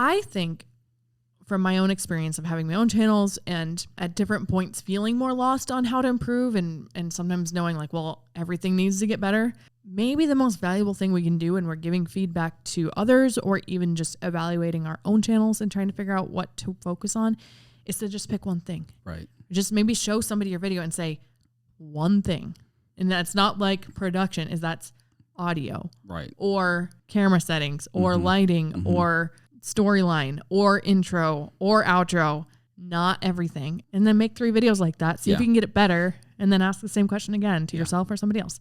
I think from my own experience of having my own channels and at different points feeling more lost on how to improve and sometimes knowing like, well, everything needs to get better. Maybe the most valuable thing we can do when we're giving feedback to others or even just evaluating our own channels and trying to figure out what to focus on is to just pick one thing. Right. Just maybe show somebody your video and say one thing. And that's not like production, that's audio. Right. Or camera settings or lighting or storyline or intro or outro, not everything. And then make 3 videos like that. See if you can get it better and then ask the same question again to yourself or somebody else.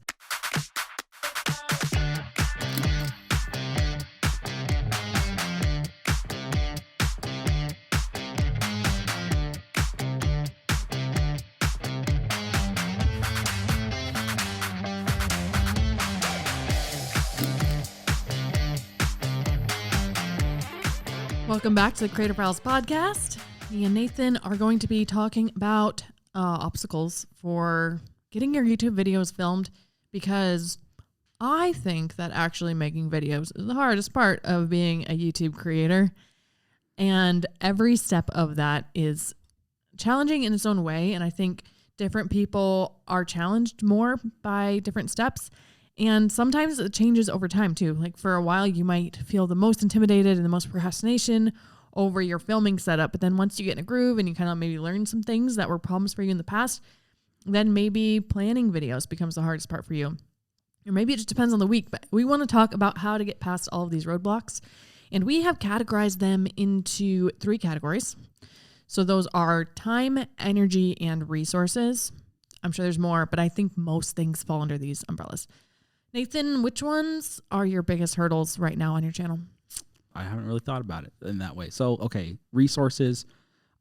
Welcome back to the Creative Pals podcast. Me and Nathan are going to be talking about obstacles for getting your YouTube videos filmed because I think that actually making videos is the hardest part of being a YouTube creator. And every step of that is challenging in its own way. And I think different people are challenged more by different steps. And sometimes it changes over time too. Like for a while, you might feel the most intimidated and the most procrastination over your filming setup. But then once you get in a groove and you kind of maybe learn some things that were problems for you in the past, then maybe planning videos becomes the hardest part for you. Or maybe it just depends on the week. But we want to talk about how to get past all of these roadblocks. And we have categorized them into 3 categories. So those are time, energy, and resources. I'm sure there's more, but I think most things fall under these umbrellas. Nathan, which ones are your biggest hurdles right now on your channel? I haven't really thought about it in that way. So, okay, resources.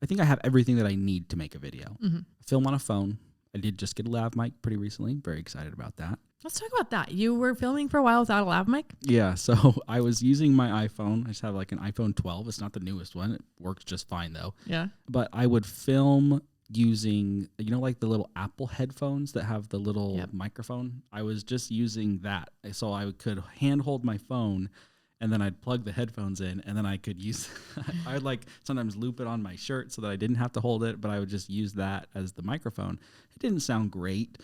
I think I have everything that I need to make a video. I film on a phone. I did just get a lav mic pretty recently. Very excited about that. Let's talk about that. You were filming for a while without a lav mic? Yeah, so I was using my iPhone. I just have like an iPhone 12. It's not the newest one. It works just fine though. Yeah. But I would film using, like the little Apple headphones that have the little microphone. I was just using that. So I could handhold my phone and then I'd plug the headphones in and then I could use, I would like sometimes loop it on my shirt so that I didn't have to hold it, but I would just use that as the microphone. It didn't sound great,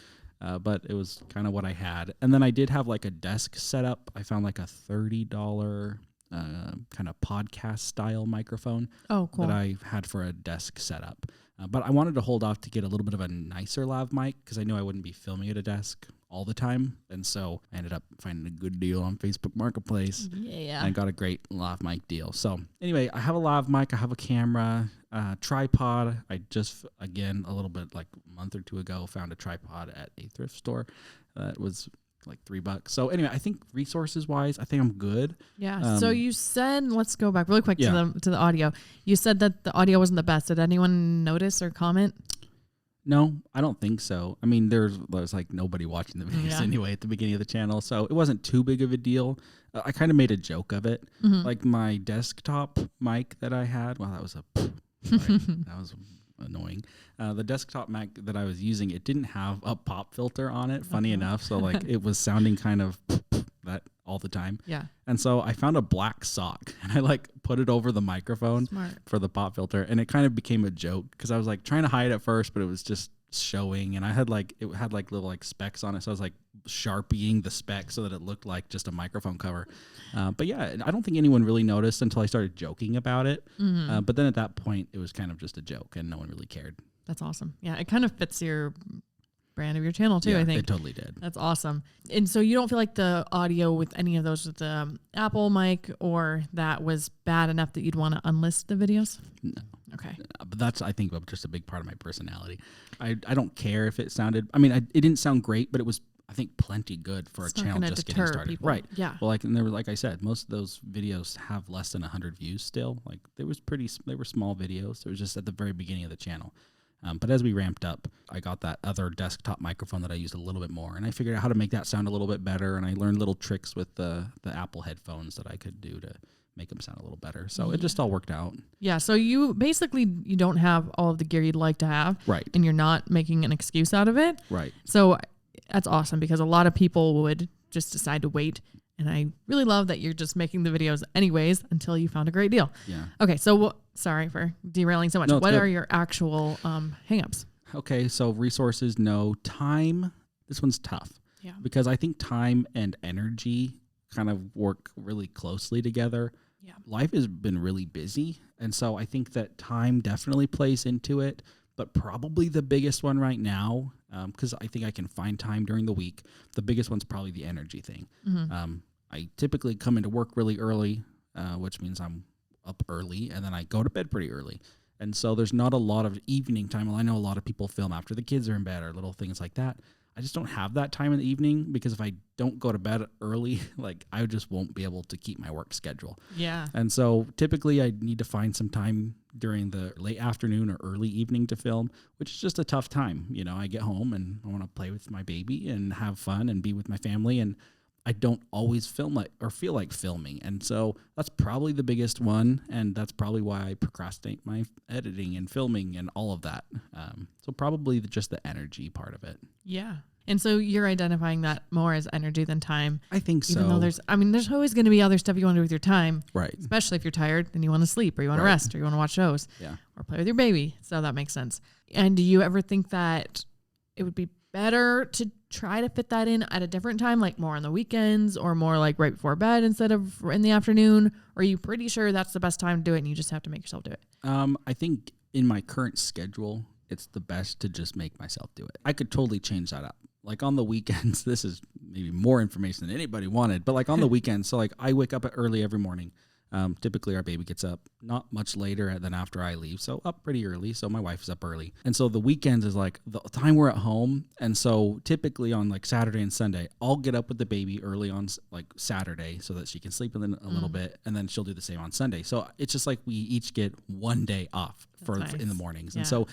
but it was kind of what I had. And then I did have like a desk setup. I found like a $30 kind of podcast style microphone that I had for a desk setup. But I wanted to hold off to get a little bit of a nicer lav mic because I knew I wouldn't be filming at a desk all the time. And so I ended up finding a good deal on Facebook Marketplace. Yeah. And I got a great lav mic deal. So anyway, I have a lav mic. I have a camera, tripod. I just, again, a little bit like a month or 2 ago, found a tripod at a thrift store that was like $3. So anyway, I think resources wise, I think I'm good. Yeah. So you said, let's go back really quick to the audio. You said that the audio wasn't the best. Did anyone notice or comment? No, I don't think so. I mean, there's like nobody watching the videos anyway at the beginning of the channel, so it wasn't too big of a deal. I kind of made a joke of it. Like my desktop mic that I had, well, that was that was annoying. The desktop mic that I was using, it didn't have a pop filter on it, funny enough, so like it was sounding kind of that all the time. Yeah. And so I found a black sock and I like put it over the microphone for the pop filter, and it kind of became a joke because I was like trying to hide it at first, but it was just showing, and it had like little like specks on it, so I was like sharpieing the specks so that it looked like just a microphone cover. But yeah, I don't think anyone really noticed until I started joking about it. But then at that point, it was kind of just a joke, and no one really cared. That's awesome. Yeah, it kind of fits your brand of your channel too, I think. It totally did. That's awesome. And so you don't feel like the audio with any of those with the Apple mic or that was bad enough that you'd want to unlist the videos? No. Okay. But that's, I think, just a big part of my personality. I don't care if it sounded, I mean, it didn't sound great, but it was, I think, plenty good for a channel just getting started. People. Right. Yeah. Well, like, and there was, like I said, most of those videos have less than 100 views still. Like, they were small videos. It was just at the very beginning of the channel. But as we ramped up, I got that other desktop microphone that I used a little bit more, and I figured out how to make that sound a little bit better, and I learned little tricks with the Apple headphones that I could do to make them sound a little better. So it just all worked out. Yeah, so you don't have all of the gear you'd like to have. Right. And you're not making an excuse out of it. Right. So that's awesome because a lot of people would just decide to wait And I really love that you're just making the videos anyways until you found a great deal. Yeah. Okay. So sorry for derailing so much. No, what are your actual hangups? Okay. So resources, no. Time, this one's tough. Yeah. Because I think time and energy kind of work really closely together. Yeah. Life has been really busy. And so I think that time definitely plays into it. But probably the biggest one right now, because I think I can find time during the week, the biggest one's probably the energy thing. Mm-hmm. I typically come into work really early, which means I'm up early, and then I go to bed pretty early. And so there's not a lot of evening time. Well, I know a lot of people film after the kids are in bed or little things like that. I just don't have that time in the evening because if I don't go to bed early, like I just won't be able to keep my work schedule. Yeah. And so typically I need to find some time during the late afternoon or early evening to film, which is just a tough time. You know, I get home and I want to play with my baby and have fun and be with my family, and I don't always film like or feel like filming. And so that's probably the biggest one. And that's probably why I procrastinate my editing and filming and all of that. So probably just the energy part of it. Yeah. And so you're identifying that more as energy than time. I think so. Even though there's always going to be other stuff you want to do with your time. Right. Especially if you're tired and you want to sleep or you want to rest or you want to watch shows. Yeah. Or play with your baby. So that makes sense. And do you ever think that it would be better to try to fit that in at a different time, like more on the weekends or more like right before bed instead of in the afternoon? Or are you pretty sure that's the best time to do it and you just have to make yourself do it? I think in my current schedule, it's the best to just make myself do it. I could totally change that up. Like on the weekends, this is maybe more information than anybody wanted, but like on the weekends, so like I wake up early every morning. Typically our baby gets up not much later than after I leave, so up pretty early. So my wife is up early. And so the weekends is like the time we're at home. And so typically on like Saturday and Sunday, I'll get up with the baby early on like Saturday so that she can sleep a little bit. And then she'll do the same on Sunday. So it's just like we each get one day off in the mornings. Yeah. And so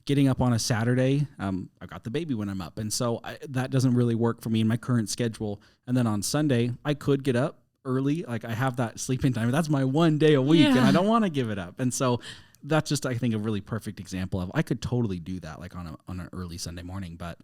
getting up on a Saturday, I've got the baby when I'm up. And so that doesn't really work for me in my current schedule. And then on Sunday, I could get up early. Like I have that sleeping time. That's my one day a week and I don't want to give it up. And so that's just, I think, a really perfect example of I could totally do that like on an early Sunday morning, but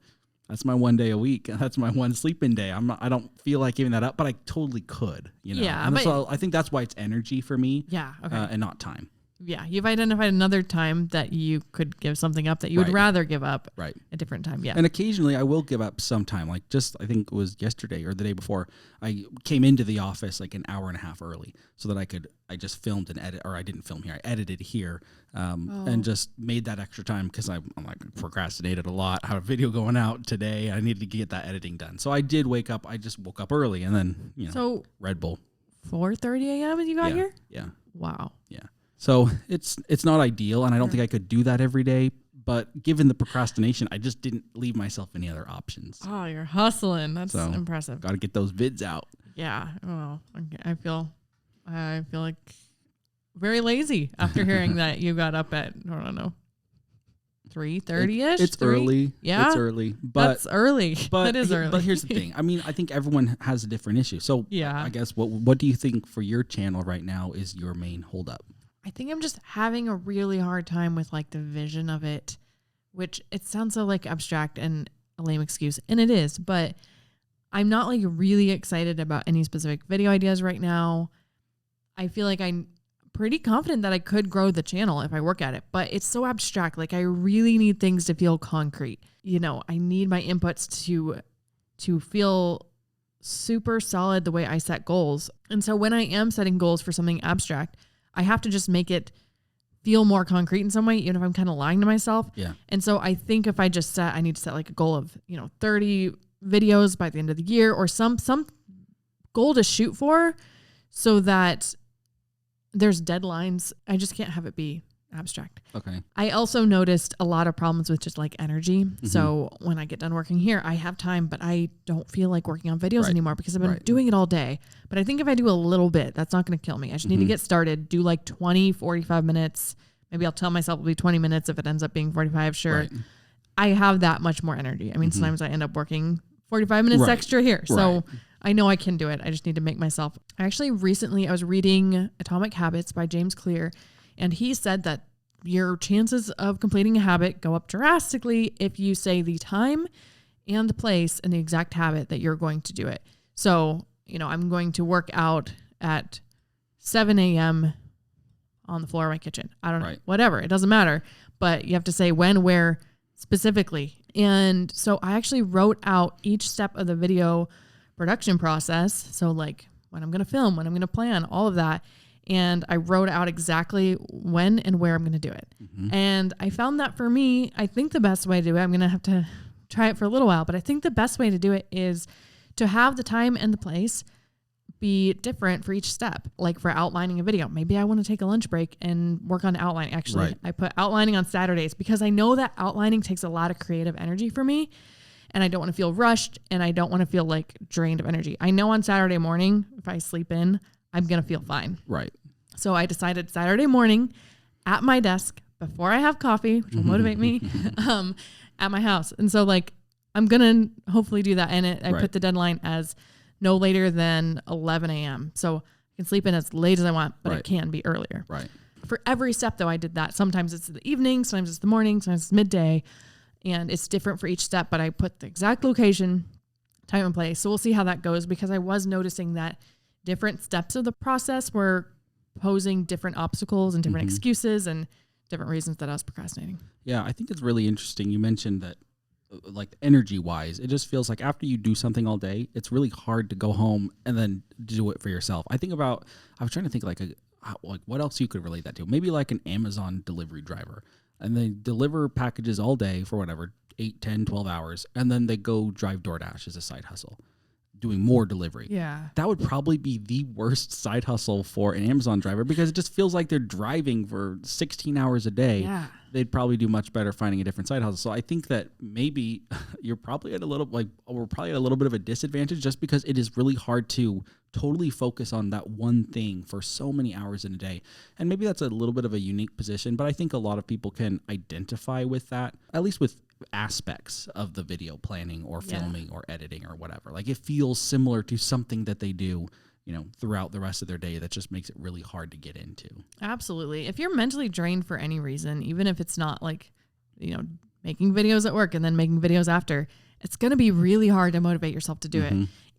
that's my one day a week. That's my one sleeping day. I don't feel like giving that up, but I totally could, you know? Yeah. And so I think that's why it's energy for me. Yeah. Okay. And not time. Yeah, you've identified another time that you could give something up that you would rather give up a different time. Yeah. And occasionally I will give up some time. Like just, I think it was yesterday or the day before, I came into the office like an hour and a half early so that I just filmed and edit, or I didn't film here. I edited here and just made that extra time because I'm like procrastinated a lot. I had a video going out today. I needed to get that editing done. So I did wake up. I just woke up early and then, so Red Bull. 4:30 a.m. you got here? Yeah. Wow. Yeah. So it's not ideal, and I don't think I could do that every day. But given the procrastination, I just didn't leave myself any other options. Oh, you're hustling. That's impressive. Got to get those vids out. Yeah. Well, I feel like very lazy after hearing that you got up at, I don't know, 3:30ish. It's early. Yeah, it's early. But that's early. That is early. But here's the thing. I mean, I think everyone has a different issue. So yeah, I guess what do you think for your channel right now is your main holdup? I think I'm just having a really hard time with like the vision of it, which it sounds so like abstract and a lame excuse, and it is, but I'm not like really excited about any specific video ideas right now. I feel like I'm pretty confident that I could grow the channel if I work at it, but it's so abstract. Like I really need things to feel concrete. You know, I need my inputs to feel super solid the way I set goals. And so when I am setting goals for something abstract, I have to just make it feel more concrete in some way, even if I'm kind of lying to myself. Yeah. And so I think if I just I need to set like a goal of, 30 videos by the end of the year or some goal to shoot for so that there's deadlines. I just can't have it be abstract. Okay. I also noticed a lot of problems with just like energy. Mm-hmm. So when I get done working here, I have time, but I don't feel like working on videos anymore because I've been doing it all day. But I think if I do a little bit, that's not going to kill me. I just need to get started, do like 20, 45 minutes. Maybe I'll tell myself it'll be 20 minutes if it ends up being 45. Sure. Right. I have that much more energy. I mean, sometimes I end up working 45 minutes extra here. So I know I can do it. I just need to make myself. Actually, recently I was reading Atomic Habits by James Clear, and he said that your chances of completing a habit go up drastically if you say the time and the place and the exact habit that you're going to do it. So I'm going to work out at 7 a.m. on the floor of my kitchen. I don't know, whatever. It doesn't matter. But you have to say when, where specifically. And so I actually wrote out each step of the video production process. So like when I'm going to film, when I'm going to plan, all of that. And I wrote out exactly when and where I'm going to do it. Mm-hmm. And I found that for me, I think the best way to do it, I'm going to have to try it for a little while, but I think the best way to do it is to have the time and the place be different for each step. Like for outlining a video, maybe I want to take a lunch break and work on outlining. Actually, I put outlining on Saturdays because I know that outlining takes a lot of creative energy for me, and I don't want to feel rushed, and I don't want to feel like drained of energy. I know on Saturday morning, if I sleep in, I'm going to feel fine. Right. So I decided Saturday morning at my desk before I have coffee, which will motivate me, at my house. And so like, I'm going to hopefully do that. And I put the deadline as no later than 11 a.m. So I can sleep in as late as I want, but it can be earlier. Right. For every step though, I did that. Sometimes it's the evening, sometimes it's the morning, sometimes it's midday, and it's different for each step, but I put the exact location, time and place. So we'll see how that goes, because I was noticing that different steps of the process were posing different obstacles and different excuses and different reasons that I was procrastinating. Yeah, I think it's really interesting. You mentioned that, like energy wise, it just feels like after you do something all day, it's really hard to go home and then do it for yourself. I was trying to think like what else you could relate that to. Maybe like an Amazon delivery driver, and they deliver packages all day for whatever, 8, 10, 12 hours. And then they go drive DoorDash as a side hustle, doing more delivery. Yeah. That would probably be the worst side hustle for an Amazon driver, because it just feels like they're driving for 16 hours a day. Yeah. They'd probably do much better finding a different side hustle. So I think that maybe we're probably at a little bit of a disadvantage, just because it is really hard to totally focus on that one thing for so many hours in a day. And maybe that's a little bit of a unique position, but I think a lot of people can identify with that, at least with aspects of the video planning or filming or editing or whatever. Like it feels similar to something that they do, throughout the rest of their day, that just makes it really hard to get into. Absolutely. If you're mentally drained for any reason, even if it's not like, making videos at work and then making videos after, it's going to be really hard to motivate yourself to do it.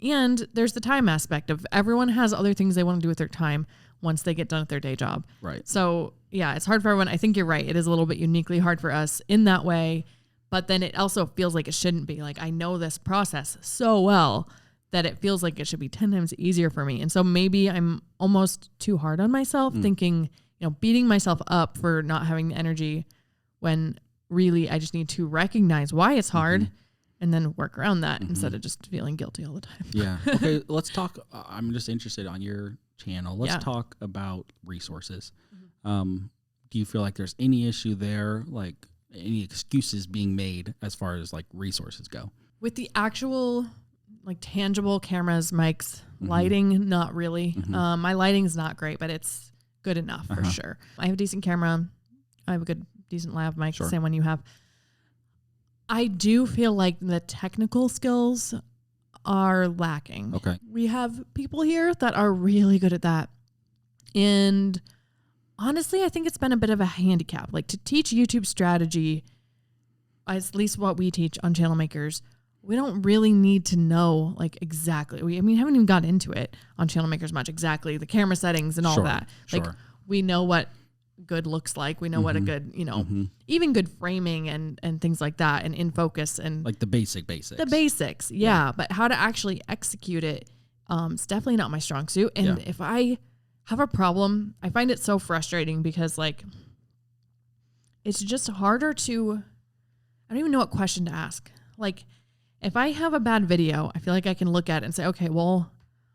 And there's the time aspect of everyone has other things they want to do with their time once they get done with their day job. Right. So yeah, it's hard for everyone. I think you're right. It is a little bit uniquely hard for us in that way, but then it also feels like it shouldn't be. Like I know this process so well that it feels like it should be 10 times easier for me. And so maybe I'm almost too hard on myself, thinking, beating myself up for not having the energy, when really I just need to recognize why it's hard and then work around that instead of just feeling guilty all the time. Yeah. Okay, let's talk. I'm just interested on your channel. Let's talk about resources. Do you feel like there's any issue there, like any excuses being made as far as like resources go? With the actual like tangible cameras, mics, lighting, not really. My lighting's not great, but it's good enough for sure. I have a decent camera. I have a decent lav mic, the same one you have. I do feel like the technical skills are lacking. Okay. We have people here that are really good at that. And honestly, I think it's been a bit of a handicap. Like to teach YouTube strategy, at least what we teach on Channel Makers, we don't really need to know like exactly. We haven't even got into it on Channel Makers much, exactly the camera settings and all that. Like we know what good looks like. We know what a good, even good framing and things like that, and in focus and like the basics. The basics, yeah. But how to actually execute it, it's definitely not my strong suit. And if I have a problem, I find it so frustrating because like it's just harder to. I don't even know what question to ask. Like if I have a bad video, I feel like I can look at it and say, okay, well,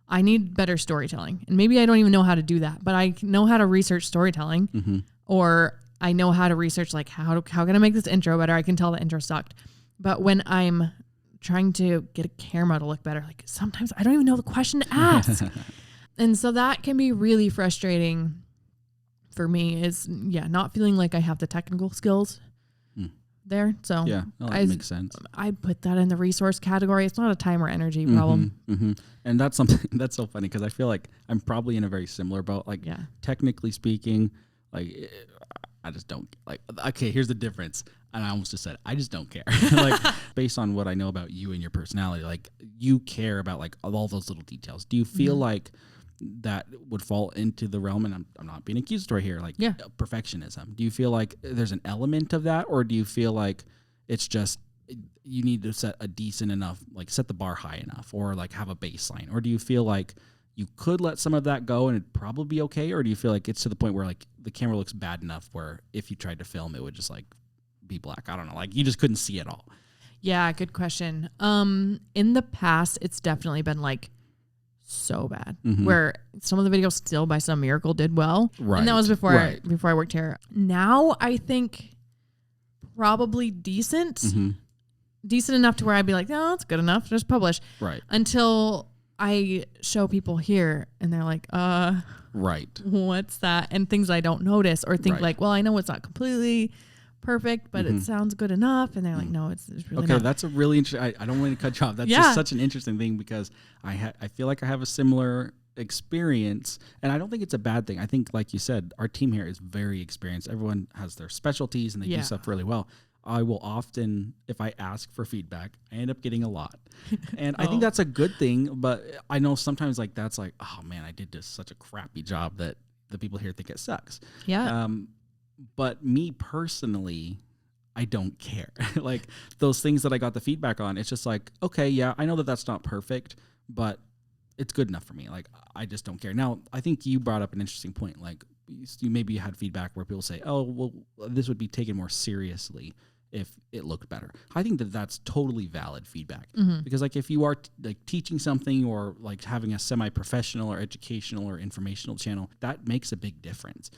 I need better storytelling. And maybe I don't even know how to do that, but I know how to research storytelling, or I know how to research like how can I make this intro better? I can tell the intro sucked. But when I'm trying to get a camera to look better, like sometimes I don't even know the question to ask. And so that can be really frustrating for me, is not feeling like I have the technical skills there. So that makes sense. I put that in the resource category. It's not a time or energy problem. And that's something that's so funny, because I feel like I'm probably in a very similar boat. Like technically speaking, like I just don't like, okay, here's the difference. And I almost just said, I just don't care. Like based on what I know about you and your personality, like you care about like all those little details. Do you feel like that would fall into the realm, and I'm not being accusatory here, like perfectionism? Do you feel like there's an element of that, or do you feel like it's just you need to set a decent enough, like set the bar high enough, or like have a baseline? Or do you feel like you could let some of that go and it'd probably be okay? Or do you feel like it's to the point where like the camera looks bad enough where if you tried to film, it would just like be black? I don't know. Like you just couldn't see it all. Yeah, good question. In the past, it's definitely been like so bad where some of the videos still by some miracle did well. Right. And that was before I worked here. Now I think probably decent enough to where I'd be like, no, that's good enough. Just publish. Right. Until I show people here and they're like, what's that? And things I don't notice or think like, well, I know it's not completely perfect, but it sounds good enough. And they're like, no, it's really not. That's a really interesting, I don't want to cut you off. That's just such an interesting thing because I feel like I have a similar experience, and I don't think it's a bad thing. I think, like you said, our team here is very experienced. Everyone has their specialties and they do stuff really well. I will often, if I ask for feedback, I end up getting a lot. And I think that's a good thing, but I know sometimes like that's like, oh man, I did just such a crappy job that the people here think it sucks. Yeah. But me personally, I don't care. Like those things that I got the feedback on, it's just like, okay, yeah, I know that that's not perfect, but it's good enough for me. Like I just don't care. Now, I think you brought up an interesting point. Like you maybe had feedback where people say, oh, well, this would be taken more seriously if it looked better. I think that that's totally valid feedback because like if you are like teaching something or like having a semi-professional or educational or informational channel, that makes a big difference.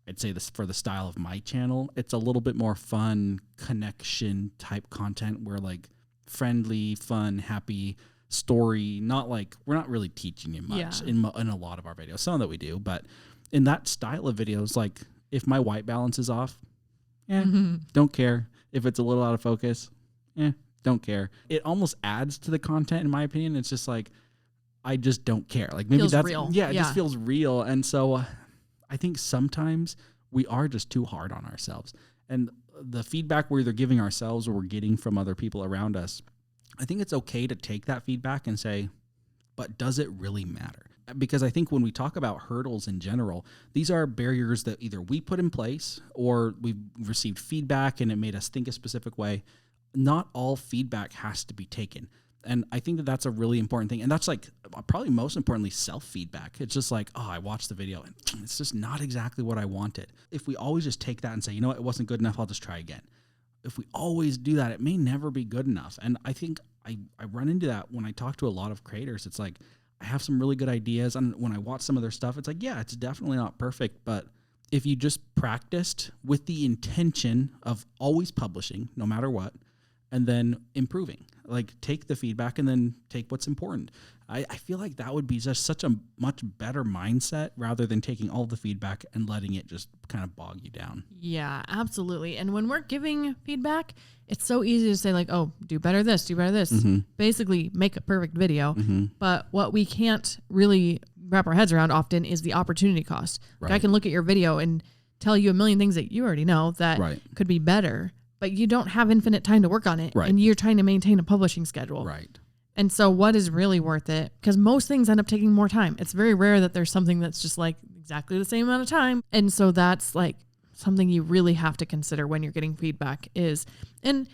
I'd say this for the style of my channel, it's a little bit more fun connection type content where like friendly, fun, happy story, not like we're not really teaching you much in a lot of our videos. Some that we do, but in that style of videos, like if my white balance is off, don't care. If it's a little out of focus, don't care. It almost adds to the content in my opinion. It's just like, I just don't care. Like maybe feels that's real. It just feels real. And so I think sometimes we are just too hard on ourselves. And the feedback we're either giving ourselves or we're getting from other people around us, I think it's okay to take that feedback and say, but does it really matter? Because I think when we talk about hurdles in general, these are barriers that either we put in place or we've received feedback and it made us think a specific way. Not all feedback has to be taken. And I think that that's a really important thing. And that's like probably most importantly, self-feedback. It's just like, oh, I watched the video and it's just not exactly what I wanted. If we always just take that and say, you know what, it wasn't good enough, I'll just try again. If we always do that, it may never be good enough. And I think I run into that when I talk to a lot of creators. It's like, I have some really good ideas. And when I watch some of their stuff, it's like, yeah, it's definitely not perfect. But if you just practiced with the intention of always publishing, no matter what, and then improving, like take the feedback and then take what's important. I feel like that would be just such a much better mindset rather than taking all the feedback and letting it just kind of bog you down. Yeah, absolutely. And when we're giving feedback, it's so easy to say like, oh, do better this, do better this. Basically make a perfect video. But what we can't really wrap our heads around often is the opportunity cost. Like I can look at your video and tell you a million things that you already know that could be better, but you don't have infinite time to work on it. And you're trying to maintain a publishing schedule. And so what is really worth it? Because most things end up taking more time. It's very rare that there's something that's just like exactly the same amount of time. And so that's like something you really have to consider when you're getting feedback is, and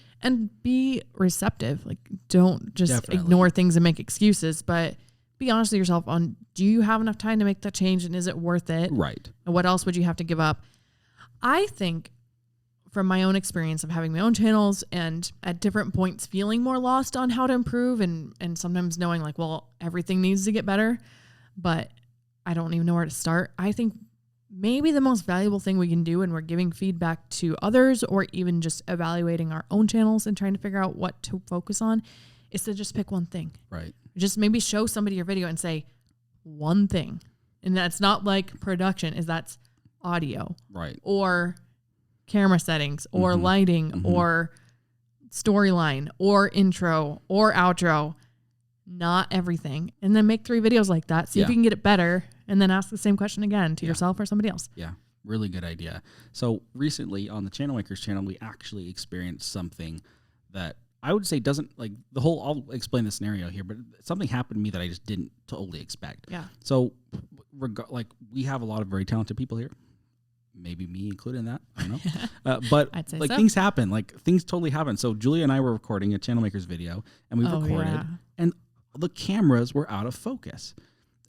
be receptive. Like don't just ignore things and make excuses, but be honest with yourself on, do you have enough time to make that change and is it worth it? And what else would you have to give up? I think from my own experience of having my own channels and at different points feeling more lost on how to improve and sometimes knowing like, well, everything needs to get better, but I don't even know where to start. I think maybe the most valuable thing we can do when we're giving feedback to others or even just evaluating our own channels and trying to figure out what to focus on is to just pick one thing. Just maybe show somebody your video and say one thing. And that's not like production, is that's audio. Or camera settings or lighting or storyline or intro or outro, not everything. And then make 3 videos like that. See if you can get it better and then ask the same question again to yourself or somebody else. really good idea. So recently on the Channel Makers channel, we actually experienced something that I would say doesn't like the whole, I'll explain the scenario here, but something happened to me that I just didn't totally expect. Yeah. So like we have a lot of very talented people here. Maybe me included in that. I don't know. But I'd say like so. things happen, like things totally happen. So Julia and I were recording a Channel Makers video and we recorded and the cameras were out of focus,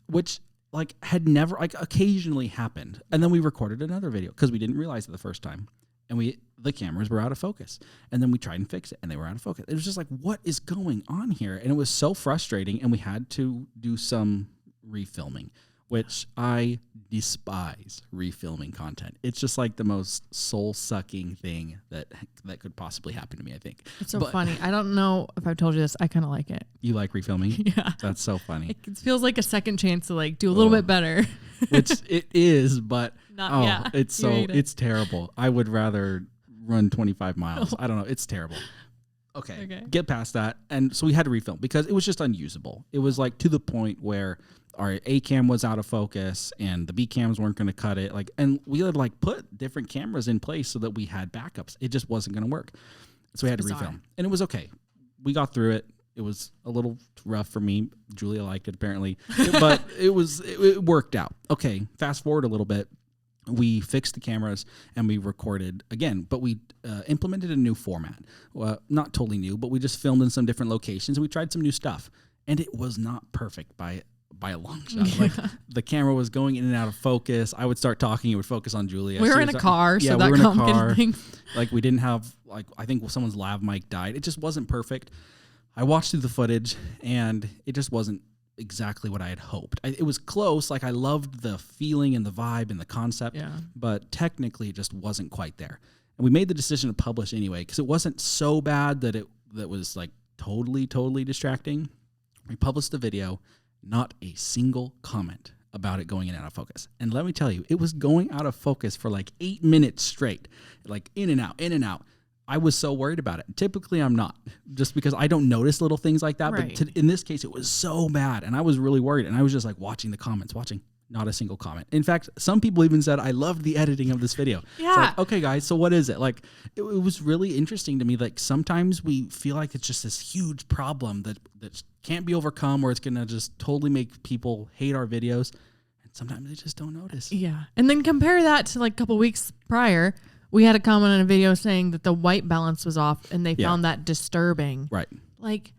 which like had never like occasionally happened. And then we recorded another video because we didn't realize it the first time. And the cameras were out of focus. And then we tried and fix it and they were out of focus. It was just like, what is going on here? And it was so frustrating. And we had to do some refilming, which I despise refilming content. It's just like the most soul-sucking thing that could possibly happen to me, I think. It's so funny. I don't know if I've told you this. I kind of like it. You like refilming? Yeah. That's so funny. It feels like a second chance to like do a little bit better. Which it is, but it's it's terrible. I would rather run 25 miles. I don't know. It's terrible. Okay. Get past that. And so we had to refilm because it was just unusable. It was like to the point where our A cam was out of focus and the B cams weren't going to cut it. Like, and we had like put different cameras in place so that we had backups. It just wasn't going to work. So we had to refilm and it was okay. We got through it. It was a little rough for me. Julia liked it apparently, but it worked out. Okay. Fast forward a little bit. We fixed the cameras and we recorded again, but we implemented a new format. Not totally new, but we just filmed in some different locations and we tried some new stuff. And it was not perfect by a long shot. Like the camera was going in and out of focus. I would start talking, it would focus on Julia. We were in a car, so that complicated things. Like we didn't have I think someone's lav mic died. It just wasn't perfect. I watched through the footage and it just wasn't exactly what I had hoped. It was close. Like I loved the feeling and the vibe and the concept, but technically it just wasn't quite there. And we made the decision to publish anyway because it wasn't so bad that that was like totally distracting. We published the video, not a single comment about it going in and out of focus. And let me tell you, it was going out of focus for like 8 minutes straight, like in and out, in and out. I was so worried about it. Typically, I'm not, just because I don't notice little things like that. Right. But in this case, it was so bad. And I was really worried. And I was just like watching the comments, not a single comment. In fact, some people even said, I loved the editing of this video. Yeah. It's like, okay, guys, so what is it? Like, it was really interesting to me. Like, sometimes we feel like it's just this huge problem that can't be overcome, or it's going to just totally make people hate our videos. And sometimes they just don't notice. Yeah. And then compare that to like a couple weeks prior. We had a comment on a video saying that the white balance was off and they found that disturbing. Right. Like,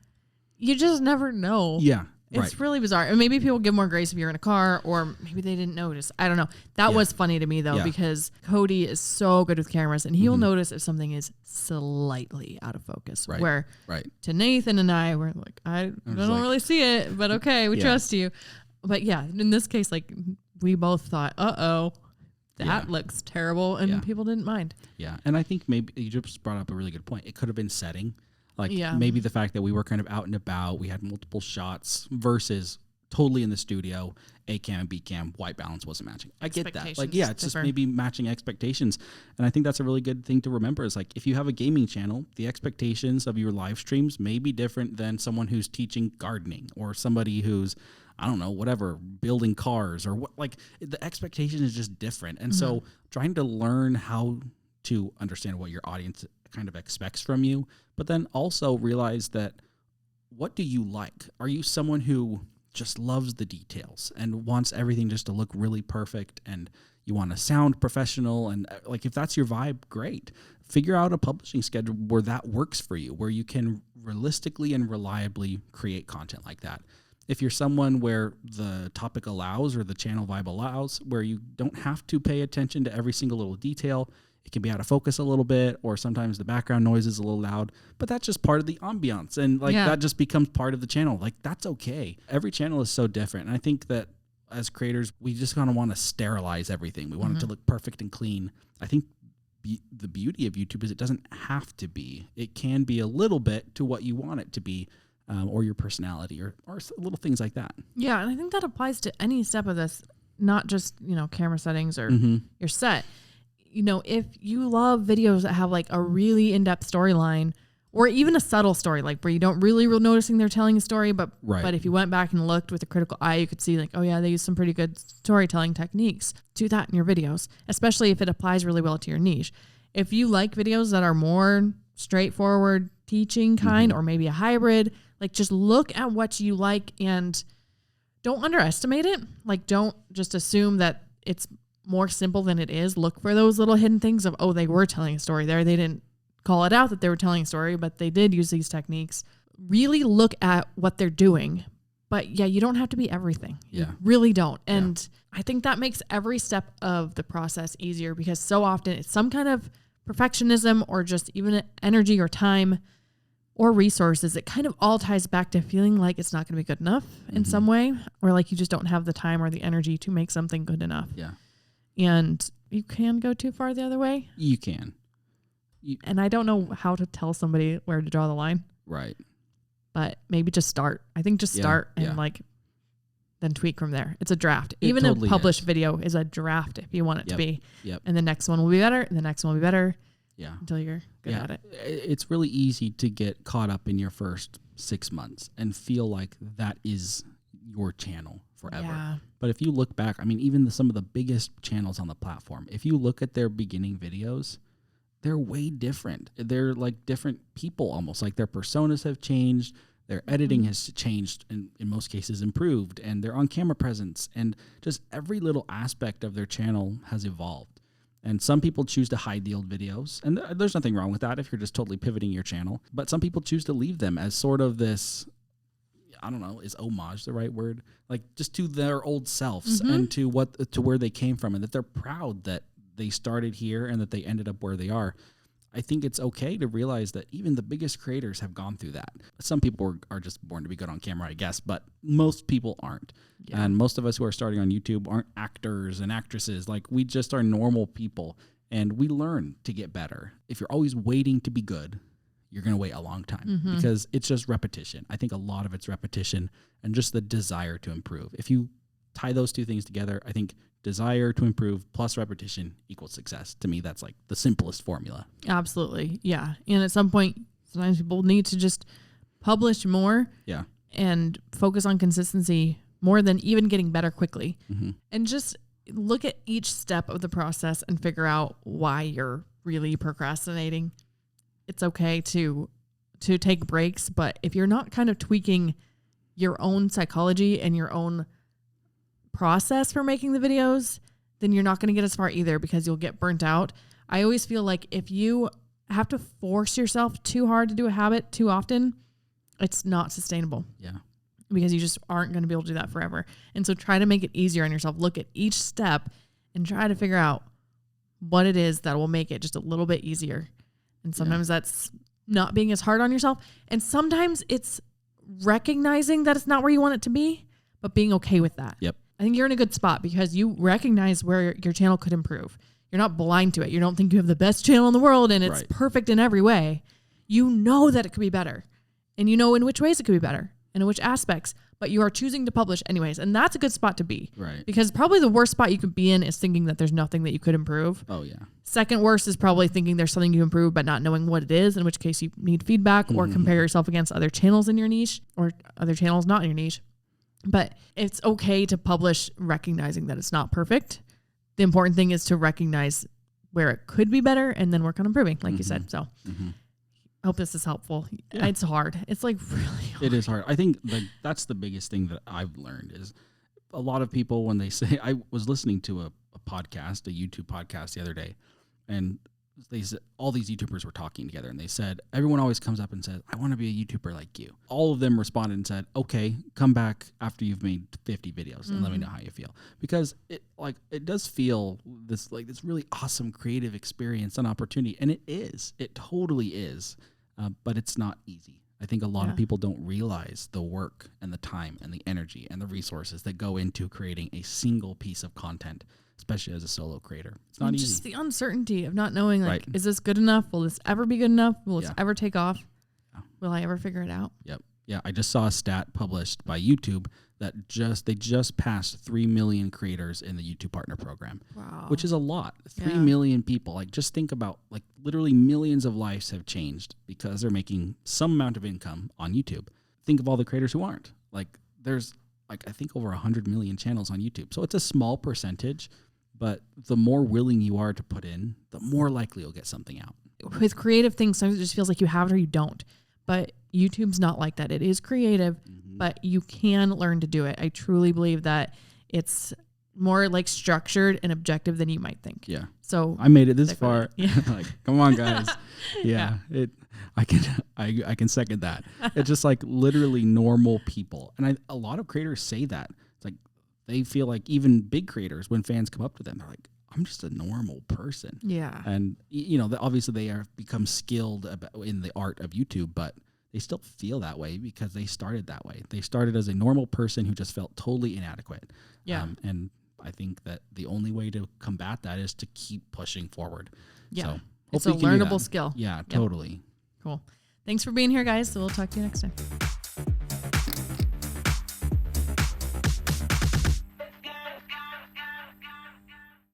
you just never know. Yeah. It's really bizarre. And maybe people give more grace if you're in a car, or maybe they didn't notice. I don't know. That was funny to me, though, because Cody is so good with cameras, and he'll notice if something is slightly out of focus. Right. Where to Nathan and I, we're like, I don't really see it, but okay, we trust you. But yeah, in this case, like, we both thought, that looks terrible, and people didn't mind. Yeah, and I think maybe you just brought up a really good point. It could have been setting. Like maybe the fact that we were kind of out and about, we had multiple shots versus totally in the studio, A cam and B cam, white balance wasn't matching. I get that. Like, it's just maybe matching expectations. And I think that's a really good thing to remember is like, if you have a gaming channel, the expectations of your live streams may be different than someone who's teaching gardening or somebody who's, I don't know, whatever, building cars or what, like the expectation is just different. And so trying to learn how to understand what your audience kind of expects from you, but then also realize that what do you like? Are you someone who just loves the details and wants everything just to look really perfect, and you want to sound professional? And like, if that's your vibe, great. Figure out a publishing schedule where that works for you, where you can realistically and reliably create content like that. If you're someone where the topic allows or the channel vibe allows, where you don't have to pay attention to every single little detail, it can be out of focus a little bit, or sometimes the background noise is a little loud, but that's just part of the ambiance. And like that just becomes part of the channel. Like, that's okay. Every channel is so different. And I think that as creators, we just kind of want to sterilize everything. We want it to look perfect and clean. I think the beauty of YouTube is it doesn't have to be. It can be a little bit to what you want it to be. Or your personality or little things like that. Yeah, and I think that applies to any step of this, not just, camera settings or your set. If you love videos that have like a really in-depth storyline, Or even a subtle story, like where you don't really noticing they're telling a story, but if you went back and looked with a critical eye, you could see like, oh yeah, they use some pretty good storytelling techniques. Do that in your videos, especially if it applies really well to your niche. If you like videos that are more straightforward teaching kind, or maybe a hybrid, like just look at what you like and don't underestimate it. Like don't just assume that it's more simple than it is. Look for those little hidden things of, oh, they were telling a story there. They didn't call it out that they were telling a story, but they did use these techniques. Really look at what they're doing. But yeah, you don't have to be everything. Yeah. You really don't. And I think that makes every step of the process easier, because so often it's some kind of perfectionism or just even energy or time or resources. It kind of all ties back to feeling like it's not going to be good enough in some way, or like you just don't have the time or the energy to make something good enough. Yeah. And you can go too far the other way. You can. And I don't know how to tell somebody where to draw the line. Right. But maybe just start. I think just start and like then tweak from there. It's a draft. Even totally a published video is a draft if you want it to be. Yep. And the next one will be better. And the next one will be better. Yeah. Until you're good at it. It's really easy to get caught up in your first 6 months and feel like that is your channel forever. Yeah. But if you look back, I mean, even some of the biggest channels on the platform, if you look at their beginning videos, they're way different. They're like different people almost. Like their personas have changed. Their editing has changed, and in most cases improved. And their on-camera presence and just every little aspect of their channel has evolved. And some people choose to hide the old videos. And there's nothing wrong with that if you're just totally pivoting your channel. But some people choose to leave them as sort of this, I don't know, is homage the right word? Like just to their old selves and to where they came from, and that they're proud that they started here and that they ended up where they are. I think it's okay to realize that even the biggest creators have gone through that. Some people are just born to be good on camera, I guess, but most people aren't. Yeah. And most of us who are starting on YouTube aren't actors and actresses. Like we just are normal people, and we learn to get better. If you're always waiting to be good, you're going to wait a long time because it's just repetition. I think a lot of it's repetition and just the desire to improve. If you tie those two things together, I think desire to improve plus repetition equals success. To me, that's like the simplest formula. Absolutely. Yeah. And at some point, sometimes people need to just publish more and focus on consistency more than even getting better quickly. And just look at each step of the process and figure out why you're really procrastinating. It's okay to take breaks, but if you're not kind of tweaking your own psychology and your own process for making the videos, then you're not going to get as far either, because you'll get burnt out. I always feel like if you have to force yourself too hard to do a habit too often, it's not sustainable. Yeah. Because you just aren't going to be able to do that forever. And so try to make it easier on yourself. Look at each step and try to figure out what it is that will make it just a little bit easier. And sometimes that's not being as hard on yourself. And sometimes it's recognizing that it's not where you want it to be, but being okay with that. Yep. I think you're in a good spot because you recognize where your channel could improve. You're not blind to it. You don't think you have the best channel in the world and it's perfect in every way. You know that it could be better, and you know in which ways it could be better and in which aspects, but you are choosing to publish anyways. And that's a good spot to be. Right. Because probably the worst spot you could be in is thinking that there's nothing that you could improve. Oh yeah. Second worst is probably thinking there's something you improve, but not knowing what it is, in which case you need feedback or compare yourself against other channels in your niche or other channels not in your niche. But it's okay to publish recognizing that it's not perfect. The important thing is to recognize where it could be better and then work on improving, like you said. So I hope this is helpful. Yeah. It's hard. It's like really hard. It is hard. I think that's the biggest thing that I've learned is a lot of people, when they say, I was listening to a podcast, a YouTube podcast the other day, and they said all these YouTubers were talking together, and they said, everyone always comes up and says, I want to be a YouTuber like you. All of them responded and said, okay, come back after you've made 50 videos and let me know how you feel. Because it does feel this really awesome creative experience and opportunity. And it is, it totally is. But it's not easy. I think a lot of people don't realize the work and the time and the energy and the resources that go into creating a single piece of content, especially as a solo creator. It's not easy. Just the uncertainty of not knowing, like, is this good enough? Will this ever be good enough? Will this ever take off? Will I ever figure it out? Yep. Yeah, I just saw a stat published by YouTube that they just passed 3 million creators in the YouTube Partner Program. Wow. Which is a lot. 3 million people. Like, just think about, like, literally millions of lives have changed because they're making some amount of income on YouTube. Think of all the creators who aren't. Like, there's, like, I think over 100 million channels on YouTube. So it's a small percentage, but the more willing you are to put in, the more likely you'll get something out. With creative things, sometimes it just feels like you have it or you don't. But YouTube's not like that. It is creative, but you can learn to do it. I truly believe that it's more like structured and objective than you might think. Yeah. So I made it this far. Yeah. Like, come on, guys. I can second that. It's just like literally normal people. And a lot of creators say that. It's like they feel like even big creators, when fans come up to them, they're like, I'm just a normal person. Yeah. And, you know, obviously they have become skilled in the art of YouTube, but they still feel that way because they started that way. They started as a normal person who just felt totally inadequate. Yeah. And I think that the only way to combat that is to keep pushing forward. Yeah. So it's a learnable skill. Yeah, totally. Cool. Thanks for being here, guys. So we'll talk to you next time.